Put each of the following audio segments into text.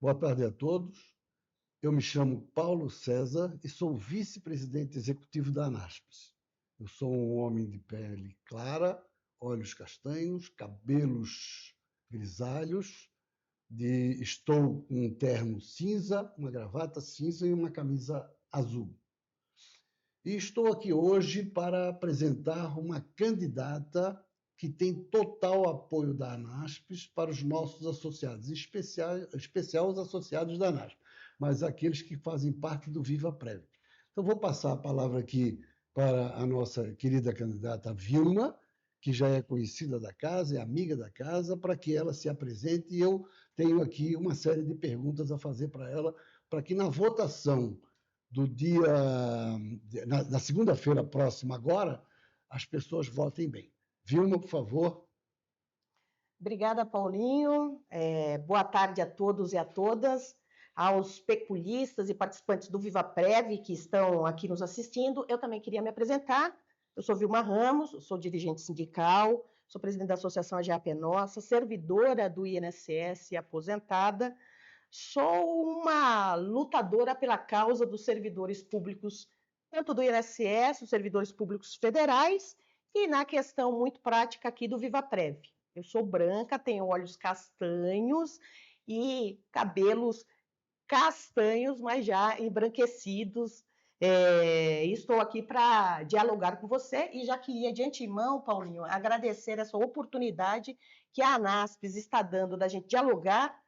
Boa tarde a todos. Eu me chamo Paulo César e sou vice-presidente executivo da ANASPES. Eu sou um homem de pele clara, olhos castanhos, cabelos grisalhos, estou com um terno cinza, uma gravata cinza e uma camisa azul. E estou aqui hoje para apresentar uma candidata que tem total apoio da ANASPES para os nossos associados, em especial os associados da ANASPES, mas aqueles que fazem parte do VivaPrev. Então, vou passar a palavra aqui para a nossa querida candidata Vilma, que já é conhecida da casa, é amiga da casa, para que ela se apresente, e eu tenho aqui uma série de perguntas a fazer para ela, para que na votação do dia, na segunda-feira próxima agora, as pessoas votem bem. Vilma, por favor. Obrigada, Paulinho. Boa tarde a todos e a todas, aos peculistas e participantes do VivaPrev que estão aqui nos assistindo. Eu também queria me apresentar. Eu sou Vilma Ramos, sou dirigente sindical, sou presidente da Associação AGAP Nossa, servidora do INSS aposentada, sou uma lutadora pela causa dos servidores públicos, tanto do INSS, os servidores públicos federais, e na questão muito prática aqui do VivaPrev. Eu sou branca, tenho olhos castanhos e cabelos castanhos, mas já embranquecidos. Estou aqui para dialogar com você e já queria de antemão, Paulinho, agradecer essa oportunidade que a ANASPES está dando da gente dialogar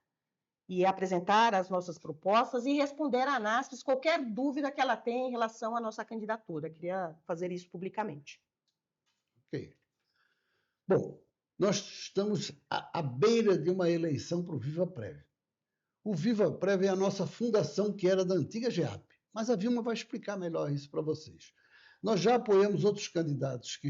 e apresentar as nossas propostas e responder à ANASPES qualquer dúvida que ela tenha em relação à nossa candidatura. Queria fazer isso publicamente. Ok. Bom, nós estamos à beira de uma eleição para o VivaPrev. O VivaPrev é a nossa fundação, que era da antiga GEAP, mas a Vilma vai explicar melhor isso para vocês. Nós já apoiamos outros candidatos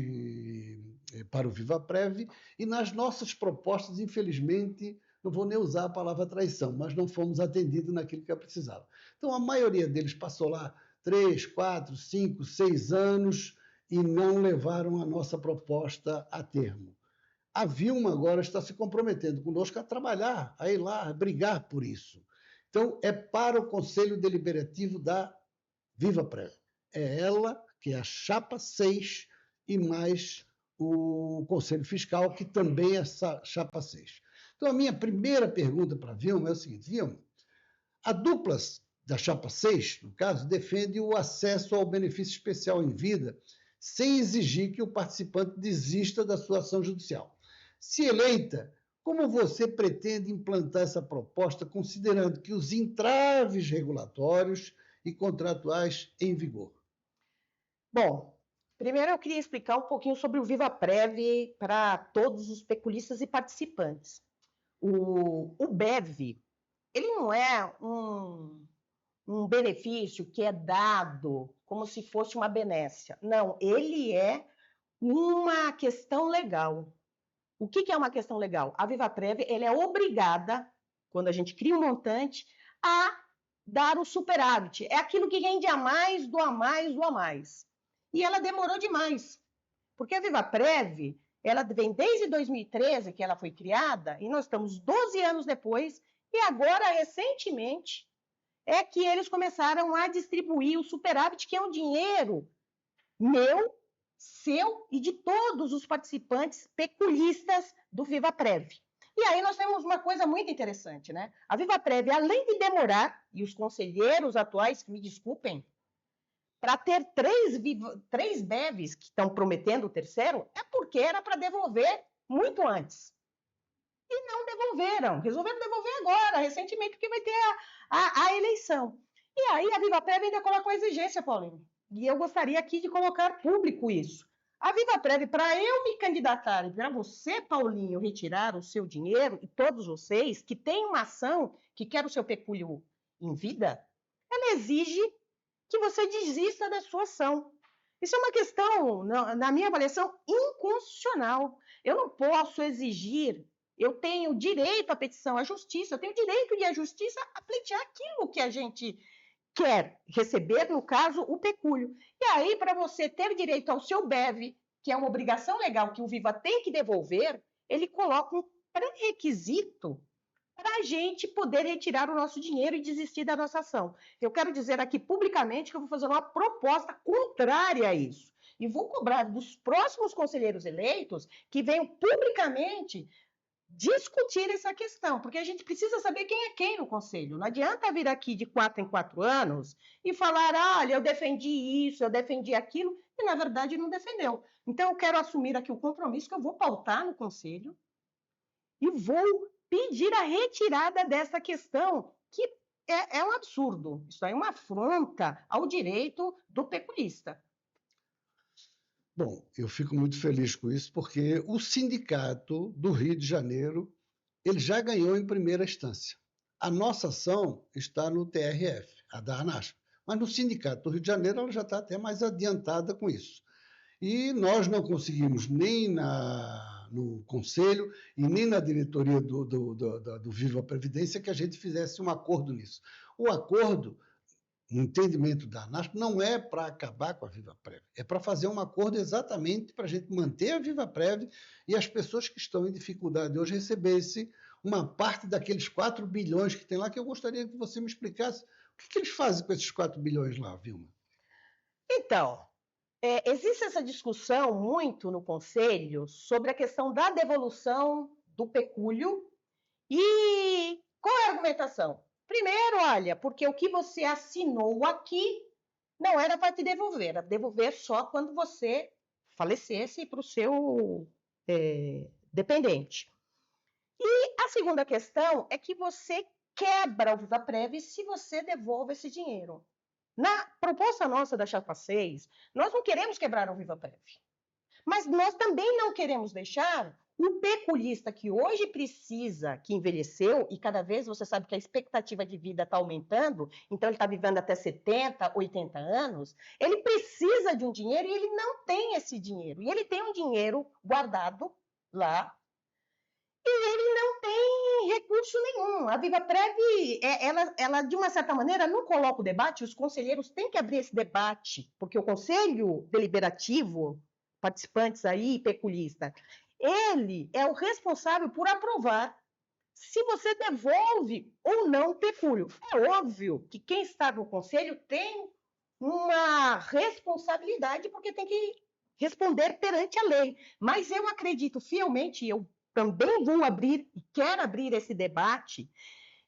para o VivaPrev e nas nossas propostas, infelizmente, não vou nem usar a palavra traição, mas não fomos atendidos naquilo que eu precisava. Então, a maioria deles passou lá 3, 4, 5, 6 anos e não levaram a nossa proposta a termo. A Vilma agora está se comprometendo conosco a trabalhar, a ir lá, a brigar por isso. Então, é para o Conselho Deliberativo da VivaPrev. É ela, que é a chapa 6, e mais o Conselho Fiscal, que também é a chapa 6. Então, a minha primeira pergunta para a Vilma é o seguinte: Vilma, a dupla da chapa 6, no caso, defende o acesso ao benefício especial em vida, sem exigir que o participante desista da sua ação judicial. Se eleita, como você pretende implantar essa proposta, considerando que os entraves regulatórios e contratuais em vigor? Bom, primeiro eu queria explicar um pouquinho sobre o VivaPrev para todos os peculistas e participantes. O BEV, ele não é um benefício que é dado como se fosse uma benécia. Não, ele é uma questão legal. O que é uma questão legal? A VivaPrev ela é obrigada, quando a gente cria um montante, a dar o superávit. É aquilo que rende a mais, do a mais, do a mais. E ela demorou demais, porque a VivaPrev, ela vem desde 2013, que ela foi criada, e nós estamos 12 anos depois, e agora, recentemente, é que eles começaram a distribuir o superávit, que é um dinheiro meu, seu e de todos os participantes peculistas do VivaPrev. E aí nós temos uma coisa muito interessante, né? A VivaPrev, além de demorar, e os conselheiros atuais, que me desculpem, para ter três BEVs que estão prometendo o terceiro, é porque era para devolver muito antes. E não devolveram. Resolveram devolver agora, recentemente, porque vai ter a eleição. E aí a VivaPrev ainda colocou exigência, Paulinho. E eu gostaria aqui de colocar público isso. A VivaPrev, para eu me candidatar e para você, Paulinho, retirar o seu dinheiro, e todos vocês que têm uma ação que quer o seu pecúlio em vida, ela exige que você desista da sua ação. Isso é uma questão, na minha avaliação, inconstitucional. Eu não posso exigir, eu tenho direito à petição à justiça, eu tenho direito de ir à justiça a pleitear aquilo que a gente quer receber, no caso, o pecúlio. E aí, para você ter direito ao seu BEV, que é uma obrigação legal que o Viva tem que devolver, ele coloca um pré-requisito para a gente poder retirar o nosso dinheiro e desistir da nossa ação. Eu quero dizer aqui publicamente que eu vou fazer uma proposta contrária a isso. E vou cobrar dos próximos conselheiros eleitos que venham publicamente discutir essa questão, porque a gente precisa saber quem é quem no conselho. Não adianta vir aqui de 4 em 4 anos e falar, olha, eu defendi isso, eu defendi aquilo, e na verdade não defendeu. Então eu quero assumir aqui o compromisso que eu vou pautar no conselho e vou pedir a retirada dessa questão, que é um absurdo. Isso é uma afronta ao direito do peculista. Bom, eu fico muito feliz com isso, porque o sindicato do Rio de Janeiro ele já ganhou em primeira instância. A nossa ação está no TRF, a da ANASP, mas no sindicato do Rio de Janeiro ela já está até mais adiantada com isso. E nós não conseguimos nem no Conselho e nem na diretoria do Viva Previdência que a gente fizesse um acordo nisso. O acordo, no entendimento da ANASP, não é para acabar com a Viva Prev, é para fazer um acordo exatamente para a gente manter a Viva Prev e as pessoas que estão em dificuldade hoje recebessem uma parte daqueles 4 bilhões que tem lá, que eu gostaria que você me explicasse o que eles fazem com esses 4 bilhões lá, Vilma? Então, existe essa discussão muito no Conselho sobre a questão da devolução do pecúlio. E qual é a argumentação? Primeiro, olha, porque o que você assinou aqui não era para te devolver, era devolver só quando você falecesse para o seu dependente. E a segunda questão é que você quebra o Vivaprev se você devolve esse dinheiro. Na proposta nossa da Chapa 6, nós não queremos quebrar o Vivaprev, mas nós também não queremos deixar o peculista que hoje precisa, que envelheceu, e cada vez você sabe que a expectativa de vida está aumentando, então ele está vivendo até 70, 80 anos, ele precisa de um dinheiro e ele não tem esse dinheiro. E ele tem um dinheiro guardado lá e ele não tem recurso nenhum. A Vivaprev, ela, de uma certa maneira, não coloca o debate, os conselheiros têm que abrir esse debate, porque o Conselho Deliberativo, participantes aí, peculista, ele é o responsável por aprovar se você devolve ou não o pecúlio. É óbvio que quem está no conselho tem uma responsabilidade, porque tem que responder perante a lei. Mas eu acredito fielmente, eu também vou abrir e quero abrir esse debate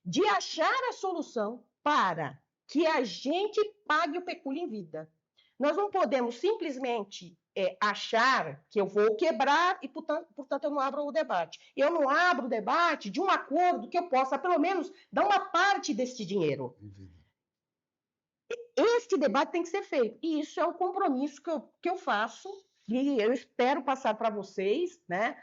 de achar a solução para que a gente pague o pecúlio em vida. Nós não podemos simplesmente achar que eu vou quebrar e, portanto, eu não abro o debate. Eu não abro o debate de um acordo que eu possa, pelo menos, dar uma parte deste dinheiro. Este debate tem que ser feito. E isso é um compromisso que eu faço e eu espero passar para vocês, né?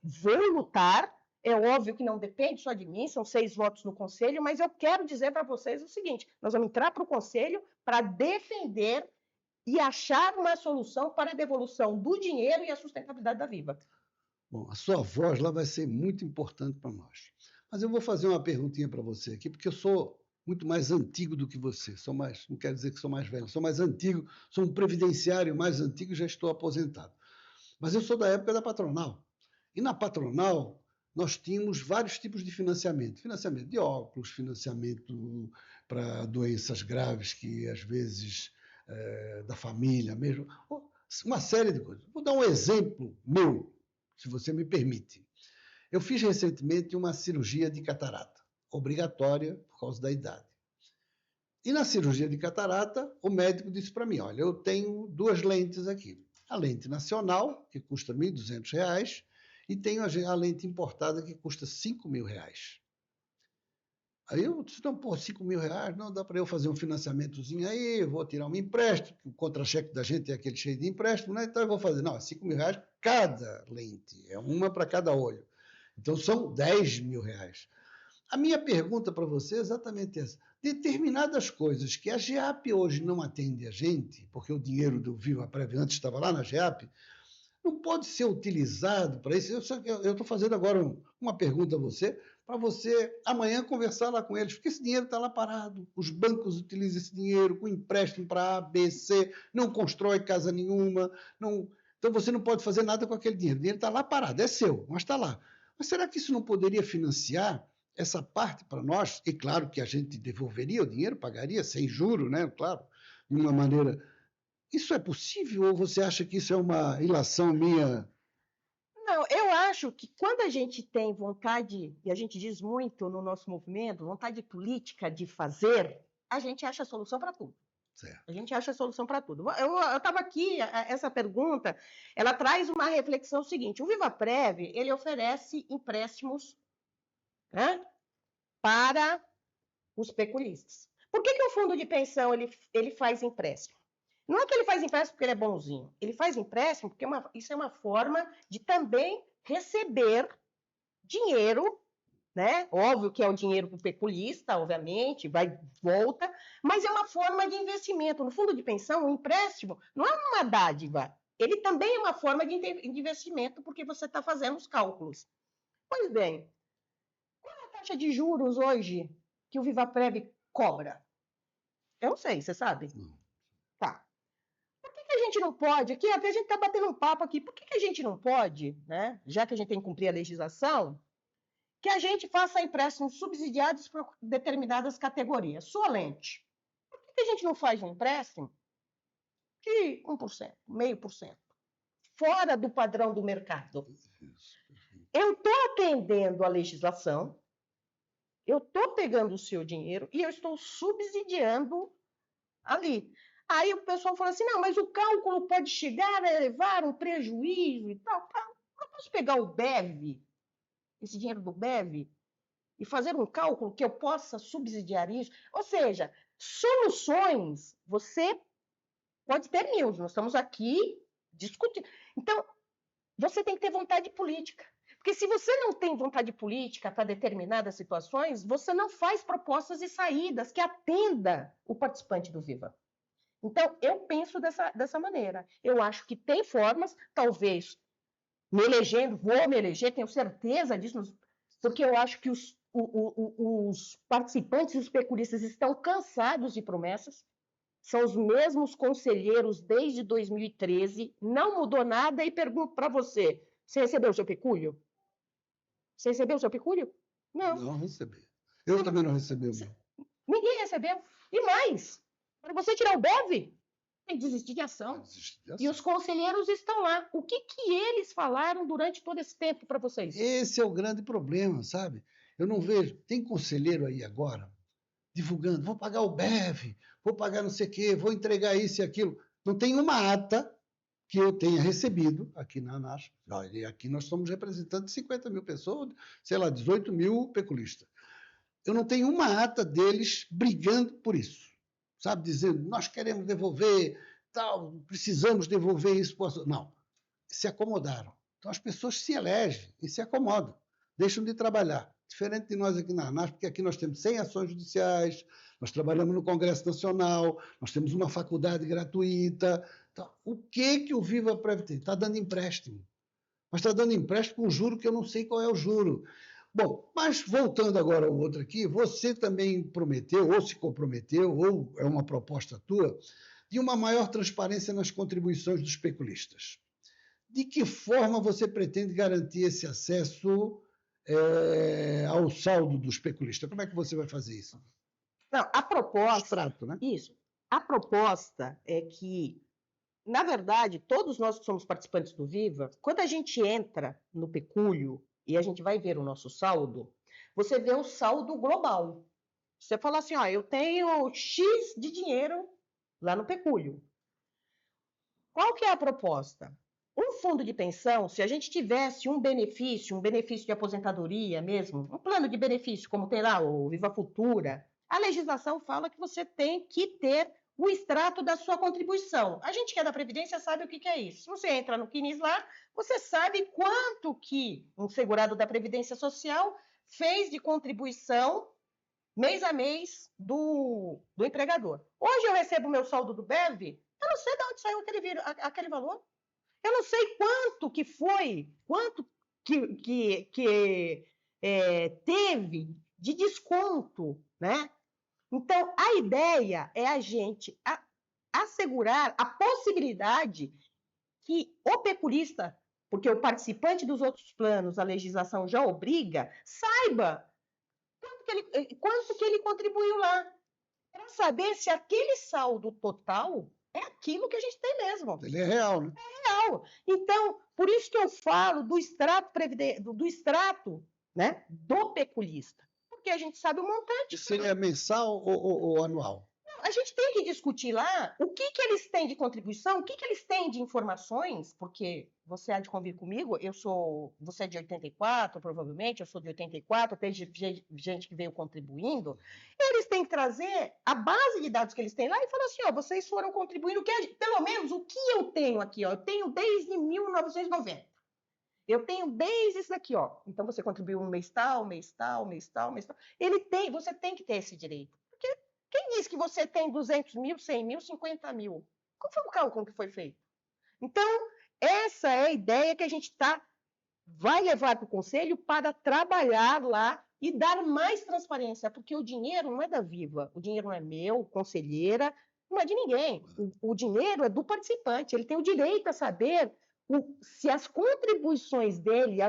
Vou lutar. É óbvio que não depende só de mim, são 6 votos no Conselho, mas eu quero dizer para vocês o seguinte, nós vamos entrar para o Conselho para defender e achar uma solução para a devolução do dinheiro e a sustentabilidade da Viva. Bom, a sua voz lá vai ser muito importante para nós. Mas eu vou fazer uma perguntinha para você aqui, porque eu sou muito mais antigo do que você. Não quero dizer que sou mais velho, sou mais antigo, sou um previdenciário mais antigo e já estou aposentado. Mas eu sou da época da patronal. E na patronal nós tínhamos vários tipos de financiamento. Financiamento de óculos, financiamento para doenças graves que às vezes da família mesmo, uma série de coisas. Vou dar um exemplo meu, se você me permite. Eu fiz recentemente uma cirurgia de catarata, obrigatória por causa da idade. E na cirurgia de catarata, o médico disse para mim, olha, eu tenho 2 lentes aqui. A lente nacional, que custa R$ 1.200, e tenho a lente importada, que custa R$ 5.000. Aí eu disse, não, pô, R$5.000, não dá para eu fazer um financiamentozinho aí, vou tirar um empréstimo, o contra-cheque da gente é aquele cheio de empréstimo, né? Então eu vou fazer, não, R$5.000 cada lente, é uma para cada olho. Então são R$10.000. A minha pergunta para você é exatamente essa. Determinadas coisas que a GEAP hoje não atende a gente, porque o dinheiro do Vivaprev antes estava lá na GEAP, não pode ser utilizado para isso. Eu estou fazendo agora uma pergunta a você, para você amanhã conversar lá com eles, porque esse dinheiro está lá parado. Os bancos utilizam esse dinheiro com empréstimo para A, B, C, não constrói casa nenhuma, então você não pode fazer nada com aquele dinheiro. O dinheiro está lá parado, é seu, mas está lá. Mas será que isso não poderia financiar essa parte para nós, e claro que a gente devolveria o dinheiro, pagaria sem juro, né? Claro, de uma maneira. Isso é possível ou você acha que isso é uma ilação minha? Não, eu acho que quando a gente tem vontade, e a gente diz muito no nosso movimento, vontade política de fazer, a gente acha a solução para tudo. Certo. A gente acha a solução para tudo. Eu estava aqui, essa pergunta, ela traz uma reflexão seguinte: o VivaPrev, ele oferece empréstimos, né, para os peculistas. Por que o fundo de pensão ele faz empréstimo? Não é que ele faz empréstimo porque ele é bonzinho, ele faz empréstimo porque isso é uma forma de também receber dinheiro, né? Óbvio que é o dinheiro para o peculista, obviamente, vai volta, mas é uma forma de investimento. No fundo de pensão, o empréstimo não é uma dádiva, ele também é uma forma de investimento porque você está fazendo os cálculos. Pois bem, qual é a taxa de juros hoje que o VivaPrev cobra? Eu não sei, você sabe? Não. Tá. Por que a gente não pode? Aqui até a gente está batendo um papo aqui. Por que a gente não pode, né? Já que a gente tem que cumprir a legislação, que a gente faça empréstimos subsidiados para determinadas categorias. Sua lente. Por que a gente não faz um empréstimo de 1%, 0,5%, fora do padrão do mercado? Eu estou atendendo a legislação, eu estou pegando o seu dinheiro e eu estou subsidiando ali. Aí o pessoal fala assim, não, mas o cálculo pode chegar a levar um prejuízo e tal. Eu posso pegar o BEV, esse dinheiro do BEV, e fazer um cálculo que eu possa subsidiar isso? Ou seja, soluções você pode ter mil. Nós estamos aqui discutindo. Então, você tem que ter vontade política. Porque se você não tem vontade política para determinadas situações, você não faz propostas e saídas que atenda o participante do Viva. Então, eu penso dessa maneira. Eu acho que tem formas, talvez me elegendo, vou me eleger, tenho certeza disso, porque eu acho que os participantes e os peculistas estão cansados de promessas, são os mesmos conselheiros desde 2013, não mudou nada, e pergunto para você, você recebeu o seu pecúlio? Você recebeu o seu pecúlio? Não. Não recebi. Eu também não recebi o meu. Ninguém recebeu. E mais, para você tirar o BEV, tem que desistir de ação. E os conselheiros estão lá. O que eles falaram durante todo esse tempo para vocês? Esse é o grande problema, sabe? Eu não vejo. Tem conselheiro aí agora divulgando, vou pagar o BEV, vou pagar não sei o quê, vou entregar isso e aquilo. Não tem uma ata que eu tenha recebido aqui na ANAS. Aqui nós somos representantes de 50 mil pessoas, sei lá, 18 mil peculistas. Eu não tenho uma ata deles brigando por isso, sabe? Dizendo, nós queremos devolver, tal, precisamos devolver isso. Não, se acomodaram. Então as pessoas se elegem e se acomodam, deixam de trabalhar. Diferente de nós aqui na ANAS, porque aqui nós temos 100 ações judiciais, nós trabalhamos no Congresso Nacional, nós temos uma faculdade gratuita. Então, o que o VivaPrev tem? Está dando empréstimo. Mas está dando empréstimo com juro que eu não sei qual é o juro. Bom, mas voltando agora ao outro aqui, você também prometeu, ou se comprometeu, ou é uma proposta tua, de uma maior transparência nas contribuições dos peculistas. De que forma você pretende garantir esse acesso ao saldo dos peculistas? Como é que você vai fazer isso? Não, a proposta... Extrato, né? Isso. A proposta é que, na verdade, todos nós que somos participantes do Viva, quando a gente entra no pecúlio e a gente vai ver o nosso saldo, você vê o saldo global. Você fala assim, ó, eu tenho X de dinheiro lá no pecúlio. Qual que é a proposta? Um fundo de pensão, se a gente tivesse um benefício de aposentadoria mesmo, um plano de benefício, como tem lá o Viva Futura, a legislação fala que você tem que ter o extrato da sua contribuição. A gente que é da Previdência sabe o que é isso. Se você entra no CNIS lá, você sabe quanto que um segurado da Previdência Social fez de contribuição mês a mês do empregador. Hoje eu recebo meu saldo do BEV, eu não sei de onde saiu aquele valor. Eu não sei quanto que foi, quanto que teve de desconto, né? Então, a ideia é a gente assegurar a possibilidade que o peculista, porque o participante dos outros planos, a legislação já obriga, saiba quanto que ele contribuiu lá, para saber se aquele saldo total é aquilo que a gente tem mesmo. Ele é real, né? Real. Então, por isso que eu falo do extrato, do extrato, né, do peculista, porque a gente sabe o montante. Isso seria mensal ou anual? A gente tem que discutir lá o que eles têm de contribuição, o que eles têm de informações, porque você há de convir comigo, você é de 84, provavelmente, eu sou de 84, tem gente que veio contribuindo. Eles têm que trazer a base de dados que eles têm lá e falar assim, ó, vocês foram contribuindo, pelo menos o que eu tenho aqui, ó, eu tenho desde 1990. Eu tenho desde isso daqui, ó. Então você contribuiu um mês tal, mês tal, mês tal, mês tal. Você tem que ter esse direito. Porque quem diz que você tem 200 mil, 100 mil, 50 mil? Qual foi o cálculo que foi feito? Então, essa é a ideia que a gente vai levar para o Conselho para trabalhar lá e dar mais transparência, porque o dinheiro não é da Viva, o dinheiro não é meu, conselheira, não é de ninguém. O dinheiro é do participante, ele tem o direito a saber se as contribuições dele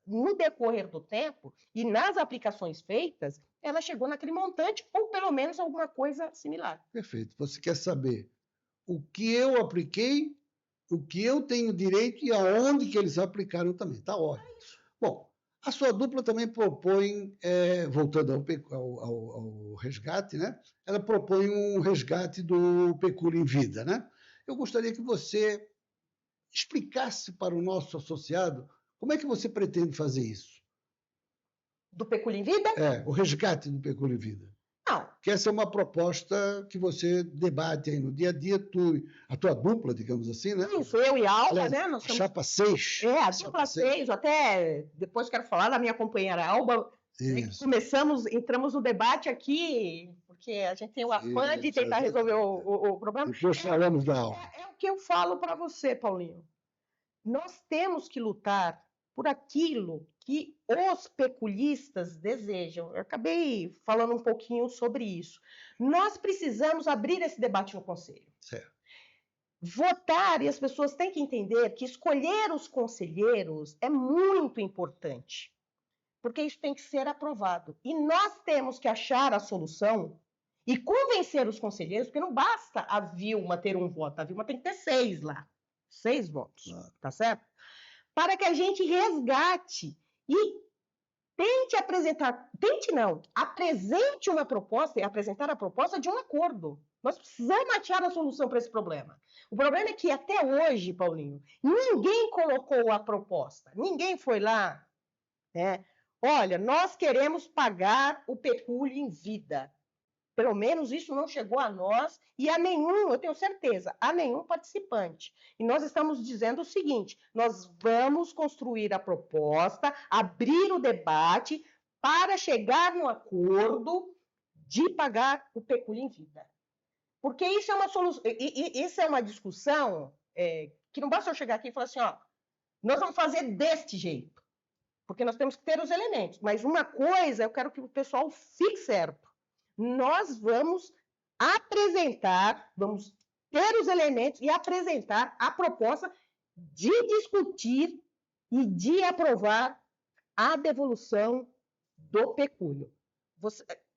no decorrer do tempo e nas aplicações feitas, ela chegou naquele montante ou pelo menos alguma coisa similar. Perfeito. Você quer saber o que eu apliquei, o que eu tenho direito e aonde que eles aplicaram também. Tá ótimo. Bom, a sua dupla também propõe, voltando ao resgate, né? Ela propõe um resgate do pecúlio em vida, né? Eu gostaria que você explicasse para o nosso associado como é que você pretende fazer isso. Do pecúlio em vida? O resgate do pecúlio em vida. Não. Que essa é uma proposta que você debate aí no dia a dia, a tua dupla, digamos assim, né? Isso, eu e a Alba, né? Nós somos... Chapa 6. A dupla 6, até depois quero falar da minha companheira Alba. Entramos no debate aqui, porque a gente tem o afã de tentar resolver o problema. Depois falamos da Alba. É o que eu falo para você, Paulinho. Nós temos que lutar por aquilo que os peculistas desejam. Eu acabei falando um pouquinho sobre isso. Nós precisamos abrir esse debate no Conselho. Certo. Votar, e as pessoas têm que entender que escolher os conselheiros é muito importante, porque isso tem que ser aprovado. E nós temos que achar a solução e convencer os conselheiros, porque não basta a Vilma ter um voto, a Vilma tem que ter 6 lá. 6 votos, tá certo? Para que a gente resgate e apresente uma proposta e apresentar a proposta de um acordo. Nós precisamos achar a solução para esse problema. O problema é que até hoje, Paulinho, ninguém colocou a proposta, ninguém foi lá, né? Olha, nós queremos pagar o pecúlio em vida. Pelo menos isso não chegou a nós e a nenhum, eu tenho certeza, a nenhum participante. E nós estamos dizendo o seguinte, nós vamos construir a proposta, abrir o debate para chegar no acordo de pagar o pecúlio em vida. Porque isso é uma solução, isso é uma discussão que não basta eu chegar aqui e falar assim, ó, nós vamos fazer deste jeito, porque nós temos que ter os elementos. Mas uma coisa, eu quero que o pessoal fique certo. Nós vamos vamos ter os elementos e apresentar a proposta de discutir e de aprovar a devolução do pecúlio.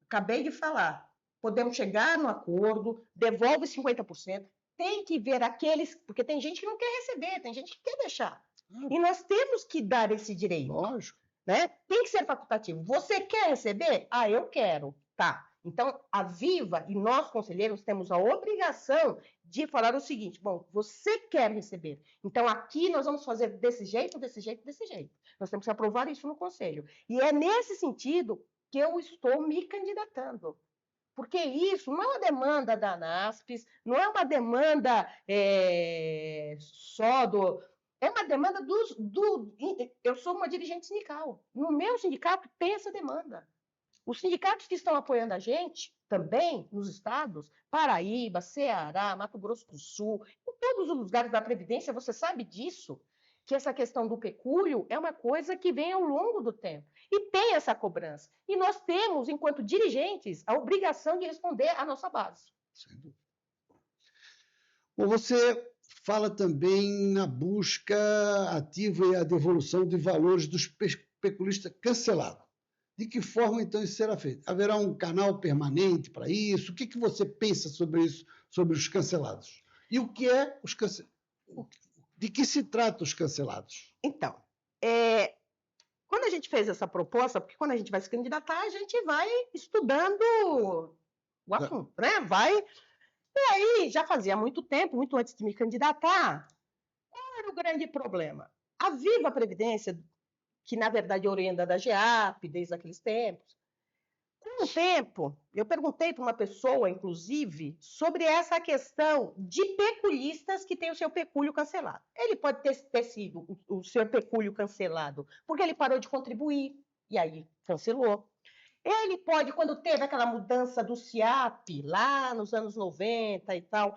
Acabei de falar, podemos chegar no acordo, devolve 50%, tem que ver aqueles, porque tem gente que não quer receber, tem gente que quer deixar. E nós temos que dar esse direito. Lógico. Né? Tem que ser facultativo. Você quer receber? Eu quero. Tá. Então, a Viva e nós, conselheiros, temos a obrigação de falar o seguinte, bom, você quer receber, então aqui nós vamos fazer desse jeito, desse jeito, desse jeito. Nós temos que aprovar isso no Conselho. E é nesse sentido que eu estou me candidatando. Porque isso não é uma demanda da ANASPES, não é uma demanda só do... É uma demanda Eu sou uma dirigente sindical. No meu sindicato tem essa demanda. Os sindicatos que estão apoiando a gente, também, nos estados, Paraíba, Ceará, Mato Grosso do Sul, em todos os lugares da Previdência, você sabe disso, que essa questão do pecúlio é uma coisa que vem ao longo do tempo. E tem essa cobrança. E nós temos, enquanto dirigentes, a obrigação de responder à nossa base. Sem dúvida. Bom, você fala também na busca ativa e a devolução de valores dos peculistas cancelados. De que forma, então, isso será feito? Haverá um canal permanente para isso? O que você pensa sobre isso, sobre os cancelados? E o que é os cancelados? De que se trata os cancelados? Então, quando a gente fez essa proposta, porque quando a gente vai se candidatar, a gente vai estudando o assunto, né? E aí, já fazia muito tempo, muito antes de me candidatar, qual era o grande problema? A Viva Previdência, que na verdade é oriunda da GEAP, desde aqueles tempos, com o tempo, eu perguntei para uma pessoa, inclusive, sobre essa questão de peculistas que têm o seu pecúlio cancelado. Ele pode ter sido o seu pecúlio cancelado porque ele parou de contribuir, e aí cancelou. Ele pode, quando teve aquela mudança do SIAP, lá nos anos 90 e tal,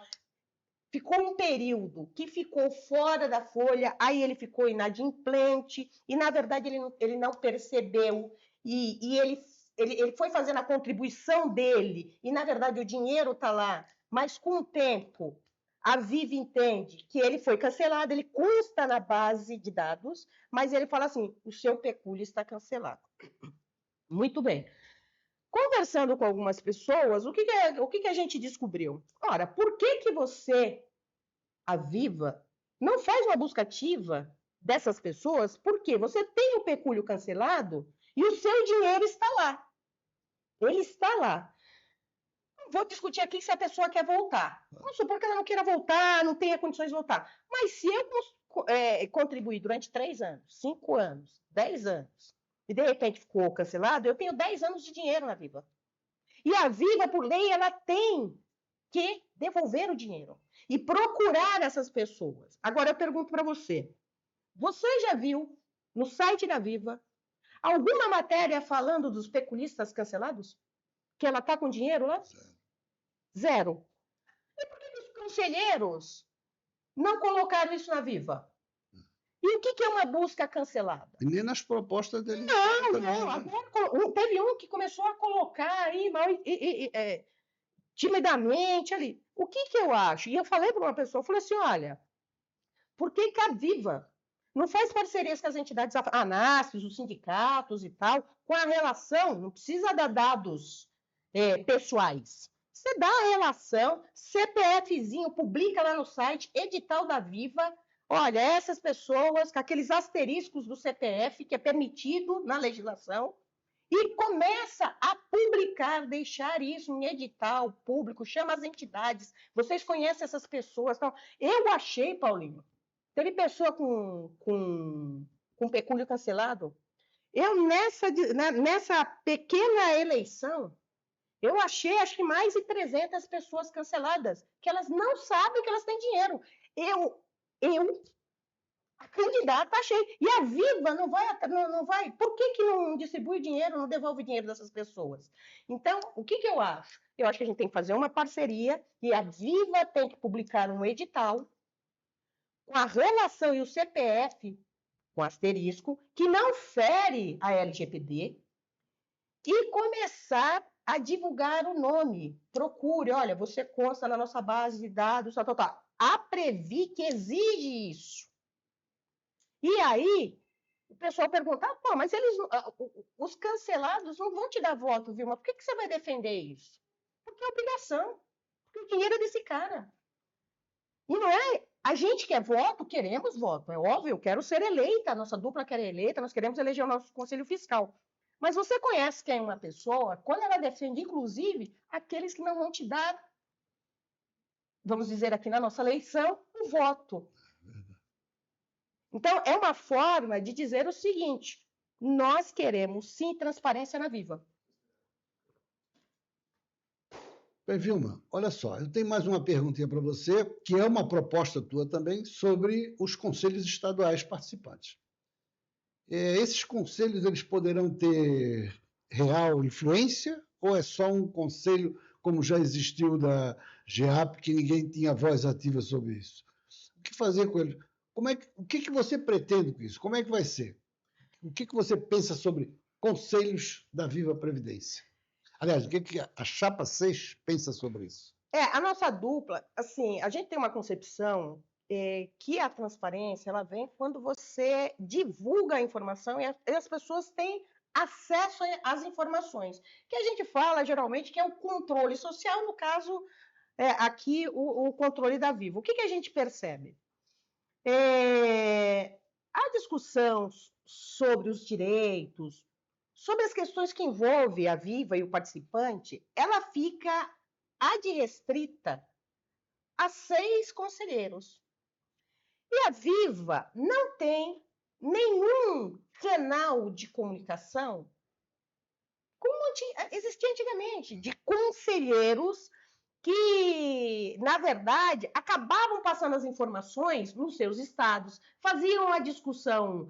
ficou um período que ficou fora da folha, aí ele ficou inadimplente, e na verdade ele não percebeu, e ele foi fazendo a contribuição dele, e na verdade o dinheiro está lá, mas com o tempo a Viva entende que ele foi cancelado, ele consta na base de dados, mas ele fala assim, o seu pecúlio está cancelado. Muito bem. Conversando com algumas pessoas, o que a gente descobriu? Ora, por que você, a Viva, não faz uma busca ativa dessas pessoas? Porque você tem o pecúlio cancelado e o seu dinheiro está lá. Ele está lá. Não vou discutir aqui se a pessoa quer voltar. Vamos supor que ela não queira voltar, não tenha condições de voltar. Mas se eu contribuir durante 3 anos, 5 anos, 10 anos, e de repente ficou cancelado, eu tenho 10 anos de dinheiro na Viva. E a Viva, por lei, ela tem que devolver o dinheiro e procurar essas pessoas. Agora eu pergunto para você, você já viu no site da Viva alguma matéria falando dos peculistas cancelados? Que ela está com dinheiro lá? Zero. E por que os conselheiros não colocaram isso na Viva? E o que é uma busca cancelada? E nem nas propostas dele. Não. Agora, teve um que começou a colocar aí mal timidamente ali. O que eu acho? E eu falei para uma pessoa, eu falei assim, olha, por que a Viva não faz parcerias com as entidades ANASPs, os sindicatos e tal, com a relação, não precisa dar dados pessoais. Você dá a relação, CPFzinho, publica lá no site, edital da Viva, olha, essas pessoas com aqueles asteriscos do CPF, que é permitido na legislação, e começa a publicar, deixar isso em edital público, chama as entidades, vocês conhecem essas pessoas. Então, eu achei, Paulinho, teve pessoa com pecúlio cancelado, eu nessa pequena eleição, eu achei acho que mais de 300 pessoas canceladas, que elas não sabem que elas têm dinheiro. Eu a candidata achei. E a Viva não vai. Por que não distribui dinheiro, não devolve o dinheiro dessas pessoas? Então, o que eu acho? Eu acho que a gente tem que fazer uma parceria e a Viva tem que publicar um edital com a relação e o CPF, com asterisco, que não fere a LGPD e começar a divulgar o nome. Procure, olha, você consta na nossa base de dados, tal. A Previ que exige isso. E aí, o pessoal pergunta, pô, mas os cancelados não vão te dar voto, Vilma, por que você vai defender isso? Porque é obrigação, porque o dinheiro é desse cara. E não é, a gente quer voto, queremos voto, é óbvio, eu quero ser eleita, a nossa dupla quer eleita, nós queremos eleger o nosso conselho fiscal. Mas você conhece quem é uma pessoa, quando ela defende, inclusive, aqueles que não vão te dar, vamos dizer aqui na nossa eleição, o voto. Então, é uma forma de dizer o seguinte, nós queremos, sim, transparência na Viva. Bem, Vilma, olha só, eu tenho mais uma perguntinha para você, que é uma proposta tua também, sobre os conselhos estaduais participantes. Esses conselhos, eles poderão ter real influência ou é só um conselho, como já existiu da GEAP, que ninguém tinha voz ativa sobre isso? O que fazer com eles? O que você pretende com isso? Como é que vai ser? O que você pensa sobre conselhos da Viva Previdência? Aliás, o que a Chapa 6 pensa sobre isso? A nossa dupla, assim, a gente tem uma concepção que a transparência ela vem quando você divulga a informação e as pessoas têm acesso às informações, que a gente fala geralmente que é o controle social, no caso, aqui o controle da Vivo. O que a gente percebe? A discussão sobre os direitos, sobre as questões que envolvem a Viva e o participante, ela fica adrestrita a 6 conselheiros. E a Viva não tem nenhum canal de comunicação como existia antigamente, de conselheiros que, na verdade, acabavam passando as informações nos seus estados, faziam a discussão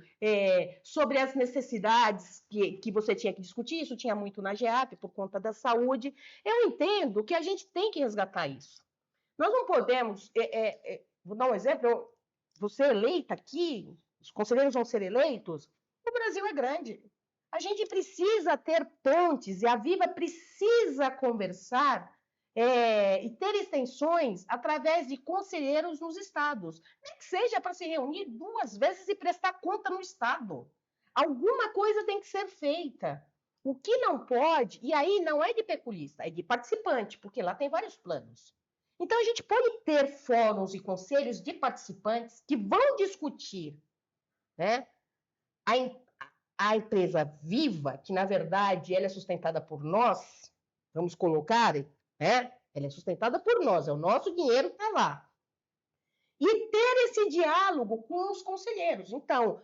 sobre as necessidades que você tinha que discutir, isso tinha muito na GEAP, por conta da saúde. Eu entendo que a gente tem que resgatar isso. Nós não podemos... vou dar um exemplo, você eleita aqui, os conselheiros vão ser eleitos, o Brasil é grande. A gente precisa ter pontes e a Viva precisa conversar e ter extensões através de conselheiros nos estados. Nem que seja para se reunir 2 vezes e prestar conta no estado. Alguma coisa tem que ser feita. O que não pode, e aí não é de peculista, é de participante, porque lá tem vários planos. Então, a gente pode ter fóruns e conselhos de participantes que vão discutir, né, a empresa Viva, que na verdade ela é sustentada por nós, vamos colocar, ela é sustentada por nós, é o nosso dinheiro que está lá. E ter esse diálogo com os conselheiros. Então,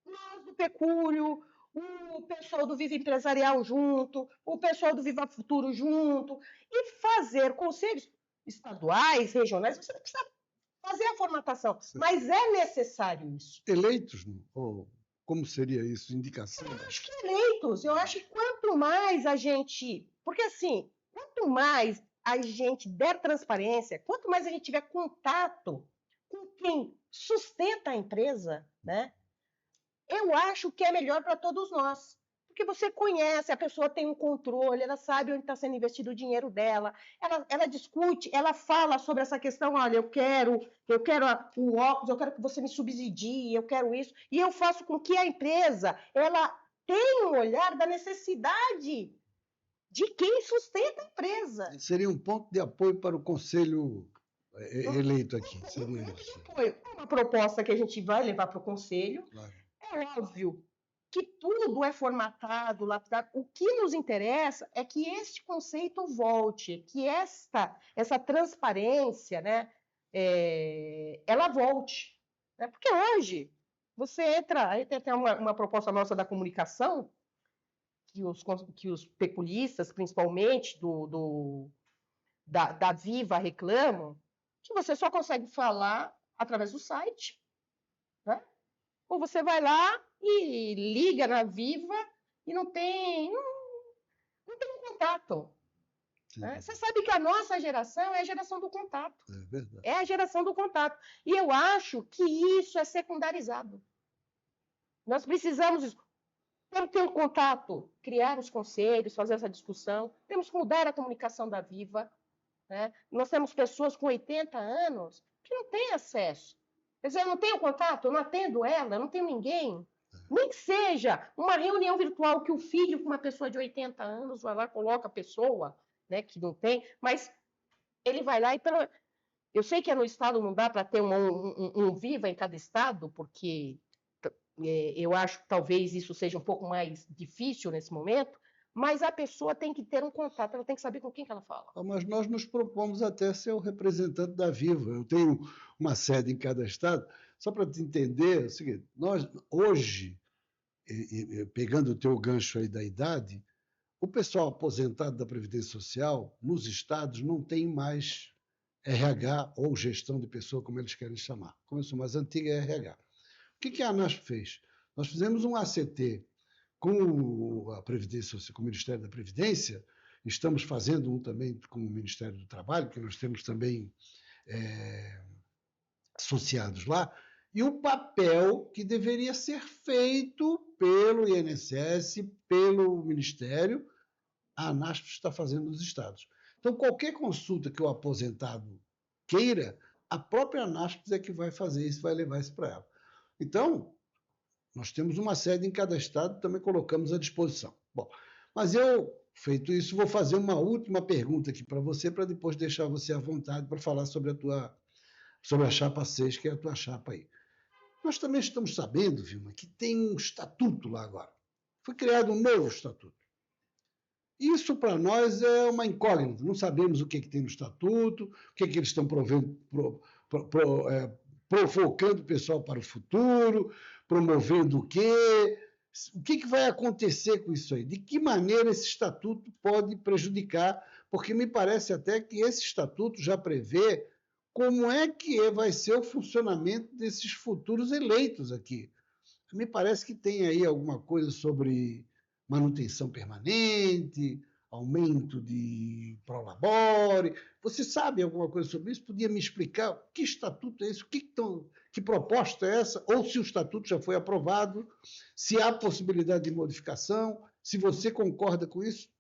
nós do Pecúlio, o pessoal do Viva Empresarial junto, o pessoal do Viva Futuro junto, e fazer conselhos estaduais, regionais, você não precisa fazer a formatação, Sim. mas é necessário isso. Eleitos, ou como seria isso? Indicação? Eu acho que eleitos. Eu acho que quanto mais a gente... Porque, assim, quanto mais a gente der transparência, quanto mais a gente tiver contato com quem sustenta a empresa, né? Eu acho que é melhor para todos nós. Porque você conhece, a pessoa tem um controle, ela sabe onde está sendo investido o dinheiro dela, ela discute, ela fala sobre essa questão, olha, eu quero o óculos, eu quero que você me subsidie, eu quero isso, e eu faço com que a empresa ela tenha um olhar da necessidade de quem sustenta a empresa. Seria um ponto de apoio para o conselho eleito aqui. Seria isso. Uma proposta que a gente vai levar para o conselho. Claro. É óbvio que tudo é formatado, lapidado. O que nos interessa é que este conceito volte, que essa transparência, né, ela volte. Né? Porque hoje, você entra, aí tem até uma proposta nossa da comunicação, que os peculistas, principalmente da Viva, reclamam, que você só consegue falar através do site, né? Ou você vai lá e liga na Viva e não tem um contato. Né? Você sabe que a nossa geração é a geração do contato. É verdade. É a geração do contato. E eu acho que isso é secundarizado. Nós precisamos disso. Temos que ter um contato, criar os conselhos, fazer essa discussão. Temos que mudar a comunicação da Viva. Né? Nós temos pessoas com 80 anos que não têm acesso. Quer dizer, eu não tenho contato, eu não atendo ela, eu não tenho ninguém. Nem que seja uma reunião virtual que o filho com uma pessoa de 80 anos vai lá, coloca a pessoa, né, que não tem, mas ele vai lá e... Eu sei que no estado não dá para ter um Viva em cada estado, porque eu acho que talvez isso seja um pouco mais difícil nesse momento, mas a pessoa tem que ter um contato, ela tem que saber com quem que ela fala. Mas nós nos propomos até ser o representante da Viva. Eu tenho uma sede em cada estado. Só para te entender, é o seguinte, nós hoje, pegando o teu gancho aí da idade, o pessoal aposentado da Previdência Social, nos estados, não tem mais RH ou gestão de pessoa, como eles querem chamar. Como eu sou mais antiga, é RH. O que a ANASP fez? Nós fizemos um ACT com a Previdência, com o Ministério da Previdência, estamos fazendo um também com o Ministério do Trabalho, que nós temos também associados lá, e o papel que deveria ser feito pelo INSS, pelo Ministério, a ANASP está fazendo nos estados. Então, qualquer consulta que o aposentado queira, a própria ANASP é que vai fazer isso, vai levar isso para ela. Então, Nós temos uma sede em cada estado, também colocamos à disposição. Bom, mas eu, feito isso, vou fazer uma última pergunta aqui para você, para depois deixar você à vontade para falar sobre a chapa 6, que é a tua chapa aí. Nós também estamos sabendo, Vilma, que tem um estatuto lá agora. Foi criado um novo estatuto. Isso, para nós, é uma incógnita. Não sabemos o que tem no estatuto, o que eles estão provocando o pessoal para o futuro, promovendo o quê? O que vai acontecer com isso aí? De que maneira esse estatuto pode prejudicar? Porque me parece até que esse estatuto já prevê como é que vai ser o funcionamento desses futuros eleitos aqui. Me parece que tem aí alguma coisa sobre manutenção permanente, aumento de prolabore. Você sabe alguma coisa sobre isso? Podia me explicar que estatuto é esse? Que proposta é essa? Ou se o estatuto já foi aprovado, se há possibilidade de modificação, se você concorda com isso?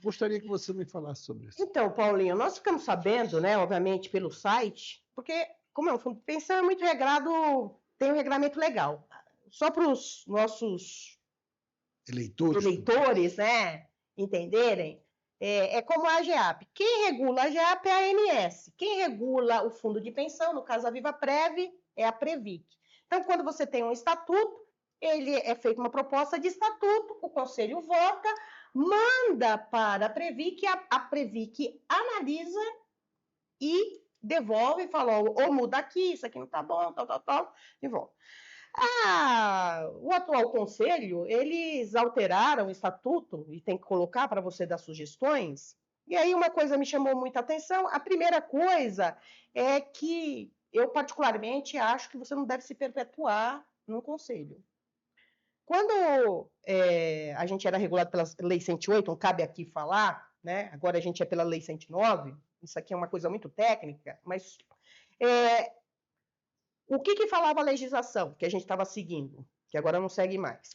Gostaria que você me falasse sobre isso. Então, Paulinho, nós ficamos sabendo, né, obviamente, pelo site, porque, como é um fundo de pensão, é muito regrado, tem um regramento legal. Só para os nossos eleitores, né, entenderem, é como a AGEAP. Quem regula a AGEAP é a ANS. Quem regula o fundo de pensão, no caso a VivaPrev, é a Previc. Então, quando você tem um estatuto, ele é feita uma proposta de estatuto, o conselho vota, manda para a Previc, a Previc analisa e devolve, fala, ou muda aqui, isso aqui não está bom, tal, devolve. O atual conselho, eles alteraram o estatuto, e tem que colocar para você dar sugestões, e aí uma coisa me chamou muita atenção. A primeira coisa é que eu particularmente acho que você não deve se perpetuar no conselho. Quando a gente era regulado pela Lei 108, não cabe aqui falar, né? Agora a gente é pela Lei 109, isso aqui é uma coisa muito técnica, mas o que falava a legislação que a gente estava seguindo, que agora não segue mais?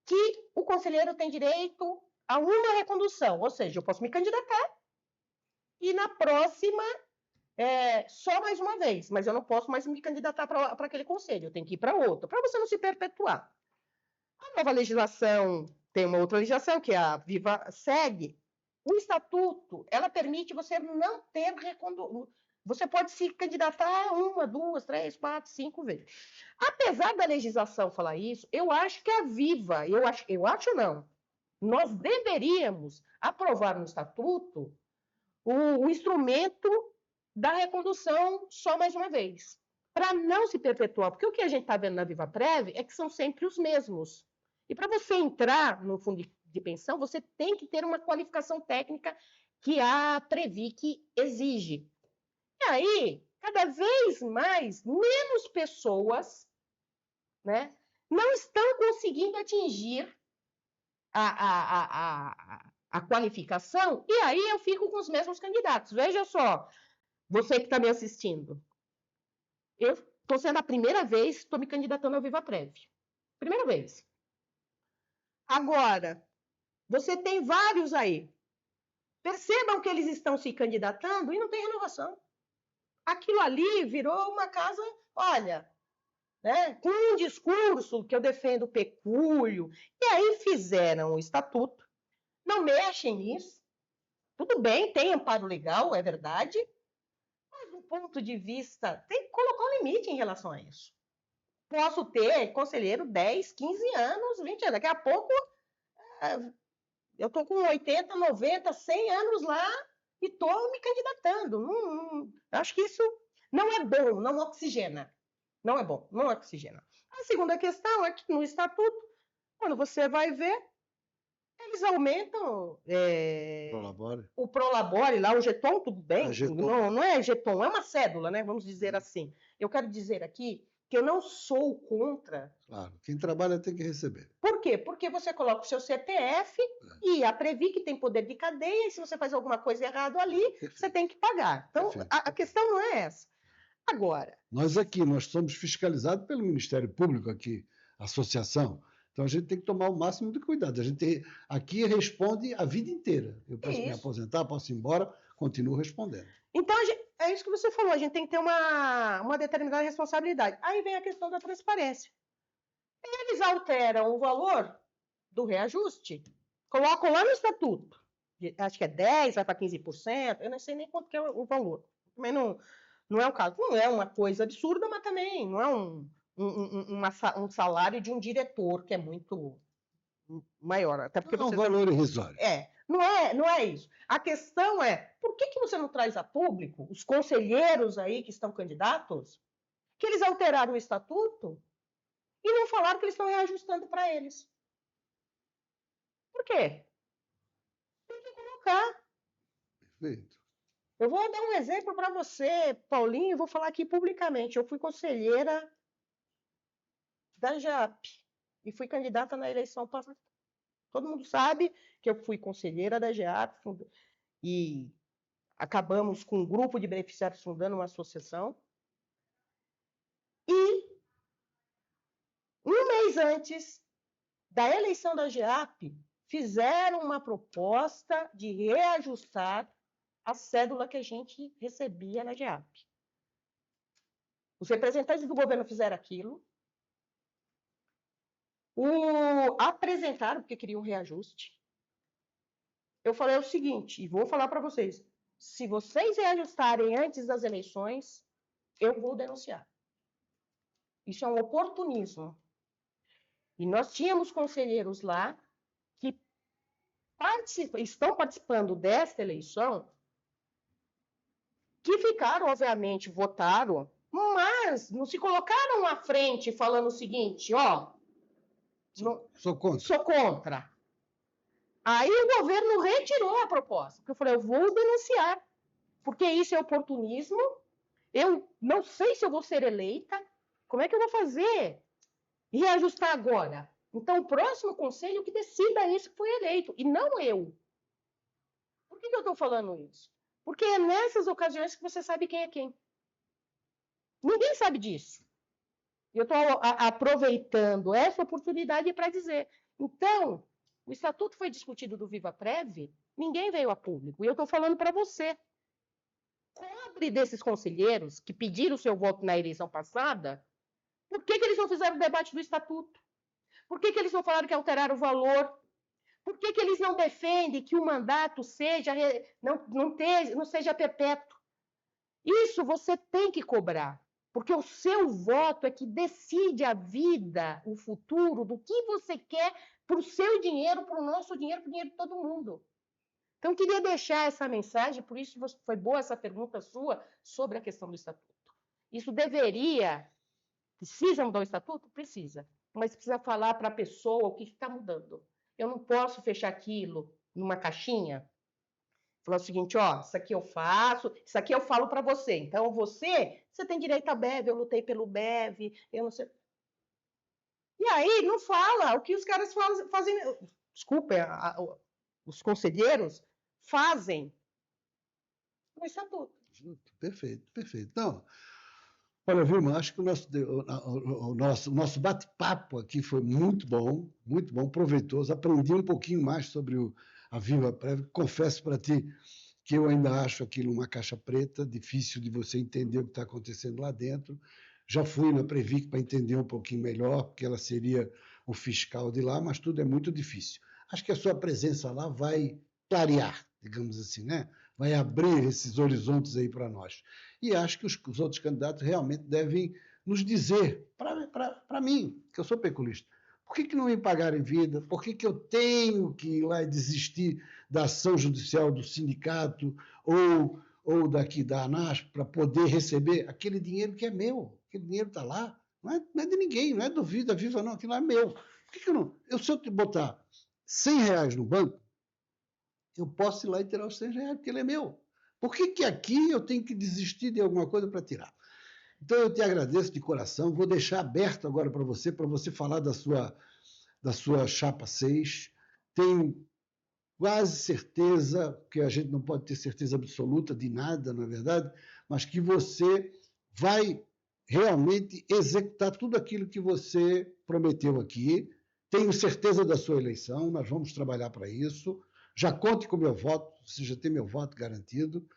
Que o conselheiro tem direito a uma recondução, ou seja, eu posso me candidatar e na próxima só mais uma vez, mas eu não posso mais me candidatar para aquele conselho, eu tenho que ir para outro, para você não se perpetuar. A nova legislação, tem uma outra legislação, que a Viva segue, o estatuto, ela permite você não ter recondução. Você pode se candidatar 1, 2, 3, 4, 5 vezes. Apesar da legislação falar isso, eu acho que a Viva, eu acho não, nós deveríamos aprovar no estatuto o instrumento da recondução só mais uma vez, para não se perpetuar, porque o que a gente está vendo na VivaPrev é que são sempre os mesmos. E para você entrar no fundo de pensão, você tem que ter uma qualificação técnica que a Previc exige. E aí, cada vez menos pessoas, né, não estão conseguindo atingir a qualificação, e aí eu fico com os mesmos candidatos. Veja só, você que está me assistindo, eu estou sendo a primeira vez que estou me candidatando ao VivaPrev. Primeira vez. Agora, você tem vários aí. Percebam que eles estão se candidatando e não tem renovação. Aquilo ali virou uma casa, olha, né, com um discurso que eu defendo pecúlio, e aí fizeram o estatuto, não mexem nisso, tudo bem, tem amparo legal, é verdade, mas do ponto de vista, tem que colocar um limite em relação a isso. Posso ter conselheiro 10, 15 anos, 20 anos, daqui a pouco eu estou com 80, 90, 100 anos lá e estou me candidatando. Acho que isso não é bom, não oxigena. Não é bom, não oxigena. A segunda questão é que no estatuto, quando você vai ver, eles aumentam o prolabore lá, o jeton, tudo bem? Não é jeton, é uma cédula, né? Vamos dizer assim. Eu quero dizer aqui que eu não sou contra. Claro, quem trabalha tem que receber. Por quê? Porque você coloca o seu CPF e a Previc tem poder de cadeia, e se você faz alguma coisa errada ali, você tem que pagar. Então, a questão não é essa. Agora... Nós somos fiscalizados pelo Ministério Público aqui, associação. Então, a gente tem que tomar o máximo de cuidado. A gente aqui responde a vida inteira. Eu posso me aposentar, posso ir embora, continuo respondendo. Então, é isso que você falou, a gente tem que ter uma determinada responsabilidade. Aí vem a questão da transparência. Eles alteram o valor do reajuste, colocam lá no estatuto. Acho que é 10%, vai para 15%, eu não sei nem quanto que é o valor. Também não é o caso. Não é uma coisa absurda, mas também não é um salário de um diretor, que é muito maior. Até porque É um valor irrisório. Não é isso. A questão é, por que você não traz a público, os conselheiros aí que estão candidatos, que eles alteraram o estatuto e não falaram que eles estão reajustando para eles? Por quê? Tem que colocar. Perfeito. Eu vou dar um exemplo para você, Paulinho, vou falar aqui publicamente. Eu fui conselheira da JAP e fui candidata na eleição passada. Todo mundo sabe que eu fui conselheira da JAP e acabamos com um grupo de beneficiários fundando uma associação. E um mês antes da eleição da JAP, fizeram uma proposta de reajustar a cédula que a gente recebia na JAP. Os representantes do governo fizeram aquilo, apresentaram porque queriam um reajuste. Eu falei o seguinte, e vou falar para vocês, se vocês reajustarem antes das eleições, eu vou denunciar. Isso é um oportunismo. E nós tínhamos conselheiros lá que estão participando desta eleição, que ficaram, obviamente, votaram, mas não se colocaram à frente falando o seguinte, ó, Sou contra. Sou contra. Aí o governo retirou a proposta, porque eu falei, eu vou denunciar, porque isso é oportunismo, eu não sei se eu vou ser eleita, como é que eu vou fazer? E reajustar agora? Então, o próximo conselho que decida isso que foi eleito, e não eu. Por que eu estou falando isso? Porque é nessas ocasiões que você sabe quem é quem. Ninguém sabe disso. Eu estou aproveitando essa oportunidade para dizer. Então, o estatuto foi discutido do Viva Prev, ninguém veio a público. E eu estou falando para você. Cobre desses conselheiros que pediram o seu voto na eleição passada, por que eles não fizeram o debate do estatuto? Por que eles não falaram que alteraram o valor? Por que eles não defendem que o mandato não seja perpétuo? Isso você tem que cobrar, porque o seu voto é que decide a vida, o futuro, do que você quer para o seu dinheiro, para o nosso dinheiro, para o dinheiro de todo mundo. Então, eu queria deixar essa mensagem, por isso foi boa essa pergunta sua sobre a questão do estatuto. Isso precisa mudar o estatuto? Precisa, mas precisa falar para a pessoa o que está mudando. Eu não posso fechar aquilo numa caixinha, falar o seguinte, ó, isso aqui eu faço, isso aqui eu falo para você. Então, você tem direito a BEV, eu lutei pelo BEV, eu não sei. E aí, não fala o que os caras fazem. Desculpa, os conselheiros fazem no estatuto. Perfeito, perfeito. Então, olha, Vilma, acho que o nosso bate-papo aqui foi muito bom, proveitoso. Aprendi um pouquinho mais sobre a Viva Prev. Confesso para ti que eu ainda acho aquilo uma caixa preta, difícil de você entender o que está acontecendo lá dentro. Já fui na Previc para entender um pouquinho melhor, porque ela seria o fiscal de lá, mas tudo é muito difícil. Acho que a sua presença lá vai clarear, digamos assim, né? Vai abrir esses horizontes aí para nós. E acho que os outros candidatos realmente devem nos dizer, para mim, que eu sou peculista, por que não me pagaram em vida? Por que eu tenho que ir lá e desistir da ação judicial do sindicato ou daqui da ANASP para poder receber aquele dinheiro que é meu? Aquele dinheiro está lá, não é de ninguém, não é do Vida Viva, não, aquilo é meu. Por que eu não? Se eu te botar R$100 no banco, eu posso ir lá e tirar os R$100, porque ele é meu. Por que aqui eu tenho que desistir de alguma coisa para tirar? Então, eu te agradeço de coração. Vou deixar aberto agora para você falar da sua chapa 6. Tenho quase certeza, que a gente não pode ter certeza absoluta de nada, na verdade, mas que você vai realmente executar tudo aquilo que você prometeu aqui. Tenho certeza da sua eleição, nós vamos trabalhar para isso. Já conte com o meu voto, você já tem meu voto garantido.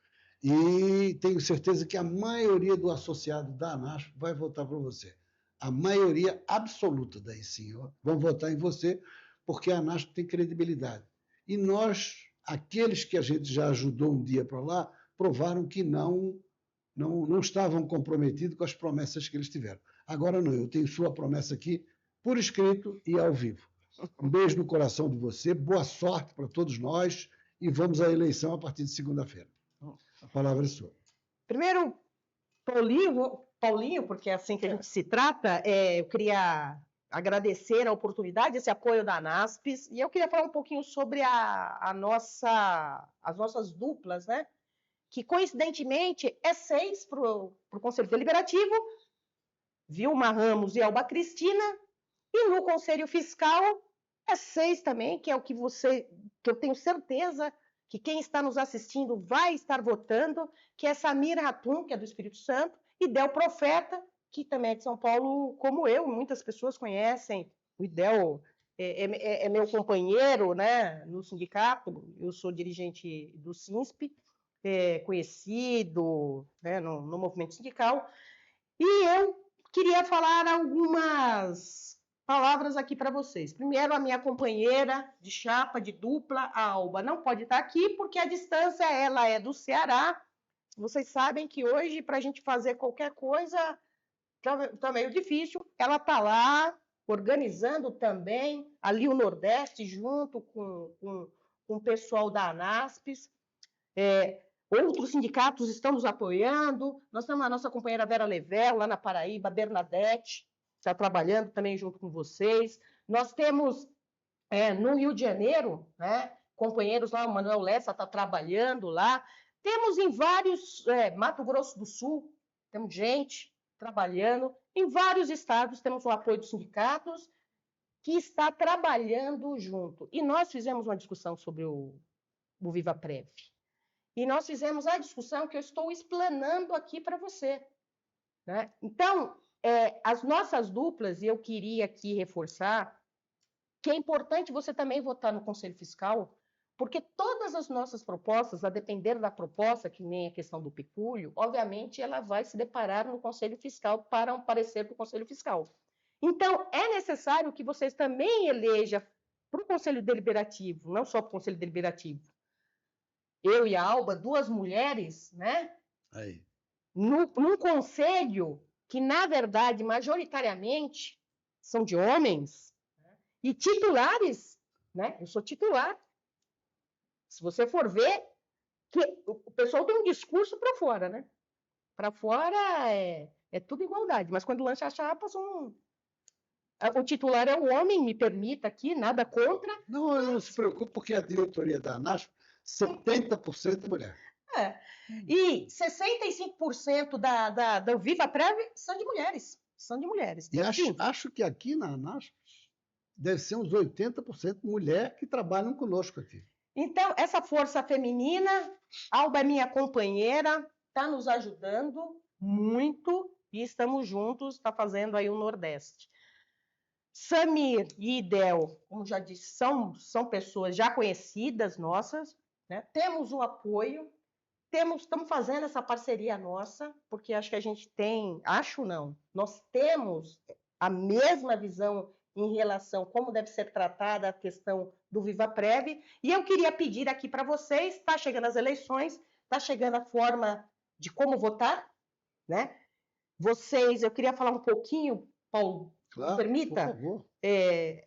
E tenho certeza que a maioria do associado da ANASP vai votar para você. a maioria absoluta daí sim, vão votar em você, porque a ANASP tem credibilidade. E nós, aqueles que a gente já ajudou um dia para lá, provaram que não estavam comprometidos com as promessas que eles tiveram. Agora não, eu tenho sua promessa aqui, por escrito e ao vivo. Um beijo no coração de você, boa sorte para todos nós e vamos à eleição a partir de segunda-feira. A palavra é sua. Primeiro, Paulinho, porque é assim que a gente se trata, eu queria agradecer a oportunidade, esse apoio da ANASP, e eu queria falar um pouquinho sobre as nossas duplas, né? Que coincidentemente é 6 para o Conselho Deliberativo, Vilma Ramos e Alba Cristina, e no Conselho Fiscal é 6 também, que é o que eu tenho certeza que quem está nos assistindo vai estar votando, que é Samir Ratum, que é do Espírito Santo, e Del Profeta, que também é de São Paulo, como eu, muitas pessoas conhecem. O Idel é meu companheiro, né, no sindicato, eu sou dirigente do SINSP, conhecido, né, no movimento sindical, e eu queria falar algumas palavras aqui para vocês. Primeiro, a minha companheira de chapa, de dupla, a Alba, não pode estar aqui porque a distância ela é do Ceará. Vocês sabem que hoje, para a gente fazer qualquer coisa, tá meio difícil. Ela está lá, organizando também ali o Nordeste, junto com o pessoal da ANASP. Outros sindicatos estão nos apoiando. Nós temos a nossa companheira Vera Level, lá na Paraíba, Bernadette, está trabalhando também junto com vocês. Nós temos no Rio de Janeiro, né, companheiros lá, o Manuel Lessa está trabalhando lá. Temos em vários, Mato Grosso do Sul, temos gente trabalhando. Em vários estados temos o apoio dos sindicatos que está trabalhando junto. E nós fizemos uma discussão sobre o Viva Prev. E nós fizemos a discussão que eu estou explanando aqui para você, né? Então, as nossas duplas, e eu queria aqui reforçar, que é importante você também votar no Conselho Fiscal, porque todas as nossas propostas, a depender da proposta, que nem a questão do pecúlio, obviamente ela vai se deparar no Conselho Fiscal para um parecer do Conselho Fiscal. Então, é necessário que vocês também elejam para o Conselho Deliberativo, não só para o Conselho Deliberativo, eu e a Alba, 2 mulheres, né? Aí. Num conselho que, na verdade, majoritariamente são de homens, e titulares, né? Eu sou titular. Se você for ver, o pessoal tem um discurso para fora, né? Para fora é tudo igualdade, mas quando lança a chapa, o titular é o homem, me permita aqui, nada contra. Não se preocupe, porque a diretoria da ANASP, 70% mulher. E 65% da Viva Prev são de mulheres. São de mulheres. E acho que aqui na ANASP deve ser uns 80% mulher que trabalham conosco aqui. Então, essa força feminina, Alba é minha companheira, está nos ajudando muito e estamos juntos, está fazendo aí o Nordeste. Samir e Idel, como já disse, são pessoas já conhecidas nossas, né? Temos o apoio, estamos fazendo essa parceria nossa, porque acho que a gente nós temos a mesma visão em relação a como deve ser tratada a questão do Viva Prev, e eu queria pedir aqui para vocês, está chegando as eleições, está chegando a forma de como votar, né? Eu queria falar um pouquinho, Paulo, claro, me permita, por favor.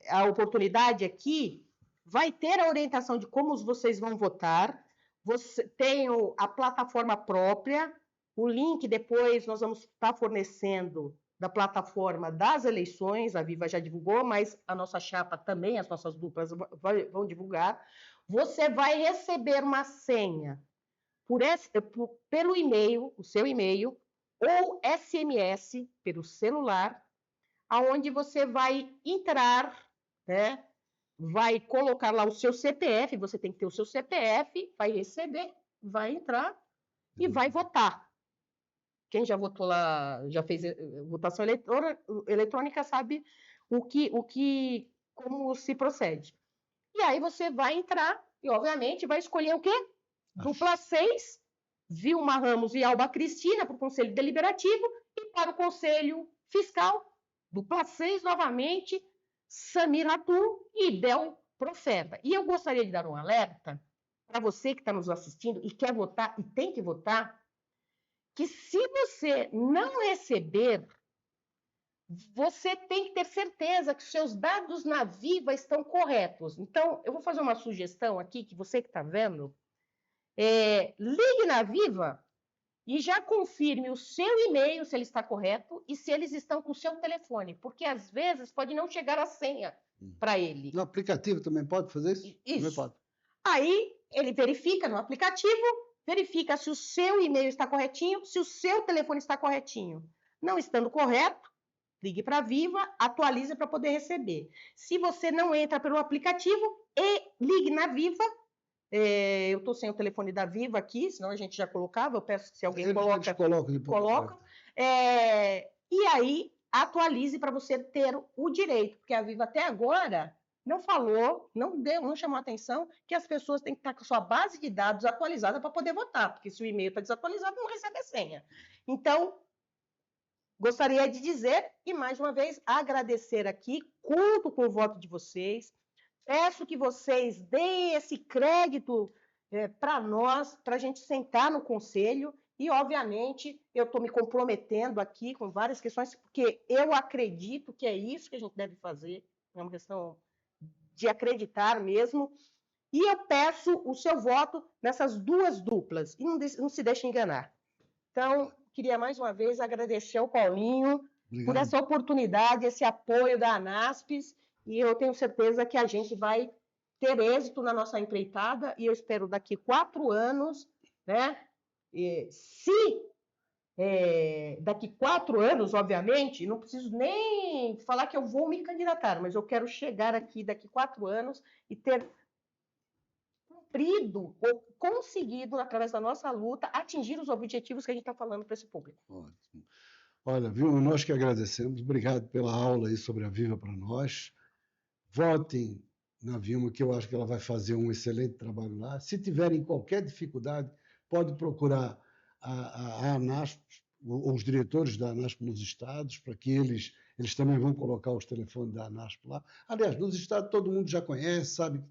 A oportunidade aqui, vai ter a orientação de como vocês vão votar, você tem a plataforma própria, o link depois nós vamos estar fornecendo da plataforma das eleições, a Viva já divulgou, mas a nossa chapa também, as nossas duplas vão divulgar. Você vai receber uma senha pelo e-mail, o seu e-mail, ou SMS pelo celular, aonde você vai entrar, né? Vai colocar lá o seu CPF, você tem que ter o seu CPF, vai receber, vai entrar e vai votar. Quem já votou lá, já fez votação eletrônica, sabe como se procede. E aí você vai entrar e, obviamente, vai escolher o quê? Dupla 6, Vilma Ramos e Alba Cristina para o Conselho Deliberativo e para o Conselho Fiscal, dupla 6 novamente, Samir Atum e Del Profeta. E eu gostaria de dar um alerta para você que está nos assistindo e quer votar e tem que votar, que se você não receber, você tem que ter certeza que os seus dados na Viva estão corretos. Então, eu vou fazer uma sugestão aqui, que você que está vendo, ligue na Viva e já confirme o seu e-mail, se ele está correto, e se eles estão com o seu telefone, porque às vezes pode não chegar a senha para ele. No aplicativo também pode fazer isso? Isso. Também pode. Aí, ele verifica no aplicativo, verifica se o seu e-mail está corretinho, se o seu telefone está corretinho. Não estando correto, ligue para a Viva, atualize para poder receber. Se você não entra pelo aplicativo, ligue na Viva. Eu estou sem o telefone da Viva aqui, senão a gente já colocava. Eu peço que se alguém coloca. E aí, atualize para você ter o direito, porque a Viva até agora não falou, não chamou a atenção que as pessoas têm que estar com a sua base de dados atualizada para poder votar, porque se o e-mail está desatualizado, não recebe a senha. Então, gostaria de dizer, e mais uma vez, agradecer aqui, conto com o voto de vocês, peço que vocês deem esse crédito para nós, para a gente sentar no conselho, e, obviamente, eu estou me comprometendo aqui com várias questões, porque eu acredito que é isso que a gente deve fazer, é uma questão de acreditar mesmo, e eu peço o seu voto nessas duas duplas, e não se deixe enganar. Então, queria mais uma vez agradecer ao Paulinho por essa oportunidade, esse apoio da ANASPES, e eu tenho certeza que a gente vai ter êxito na nossa empreitada, e eu espero daqui 4 anos, né? Daqui 4 anos, obviamente, não preciso nem falar que eu vou me candidatar, mas eu quero chegar aqui daqui 4 anos e ter cumprido ou conseguido, através da nossa luta, atingir os objetivos que a gente está falando para esse público. Ótimo. Olha, Vilma, nós que agradecemos. Obrigado pela aula aí sobre a Viva para nós. Votem na Vilma, que eu acho que ela vai fazer um excelente trabalho lá. Se tiverem qualquer dificuldade, pode procurar a ANASP, os diretores da ANASP nos estados, para que eles também vão colocar os telefones da ANASP lá. Aliás, nos estados todo mundo já conhece, sabe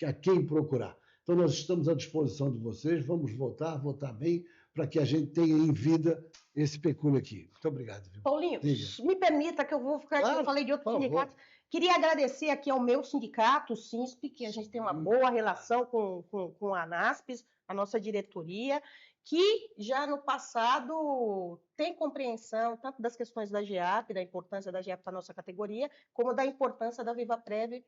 a quem procurar. Então, nós estamos à disposição de vocês, vamos votar bem, para que a gente tenha em vida esse pecúlio aqui. Muito obrigado. Viu? Paulinho, me permita que eu vou ficar aqui, eu falei de outros sindicatos. Queria agradecer aqui ao meu sindicato, o SINSP, que a gente tem uma boa relação com a ANASPES, a nossa diretoria, que já no passado tem compreensão tanto das questões da GEAP, da importância da GEAP para a nossa categoria, como da importância da VivaPrev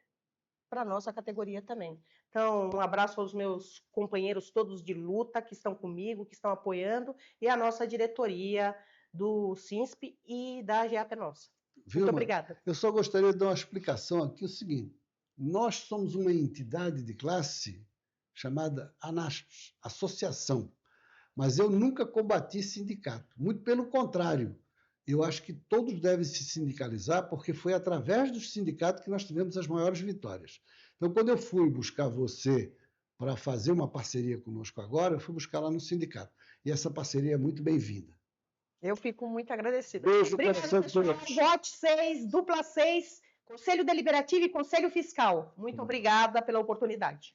para a nossa categoria também. Então, um abraço aos meus companheiros todos de luta que estão comigo, que estão apoiando, e a nossa diretoria do SINSP e da GEAP nossa. Vilma, muito obrigada. Eu só gostaria de dar uma explicação aqui, o seguinte, nós somos uma entidade de classe chamada ANASPES, Associação, mas eu nunca combati sindicato, muito pelo contrário, eu acho que todos devem se sindicalizar, porque foi através dos sindicatos que nós tivemos as maiores vitórias. Então, quando eu fui buscar você para fazer uma parceria conosco agora, eu fui buscar lá no sindicato, e essa parceria é muito bem-vinda. Eu fico muito agradecida. Beijo, obrigada, pessoal. Vote 6, dupla 6, Conselho Deliberativo e Conselho Fiscal. Muito obrigada pela oportunidade.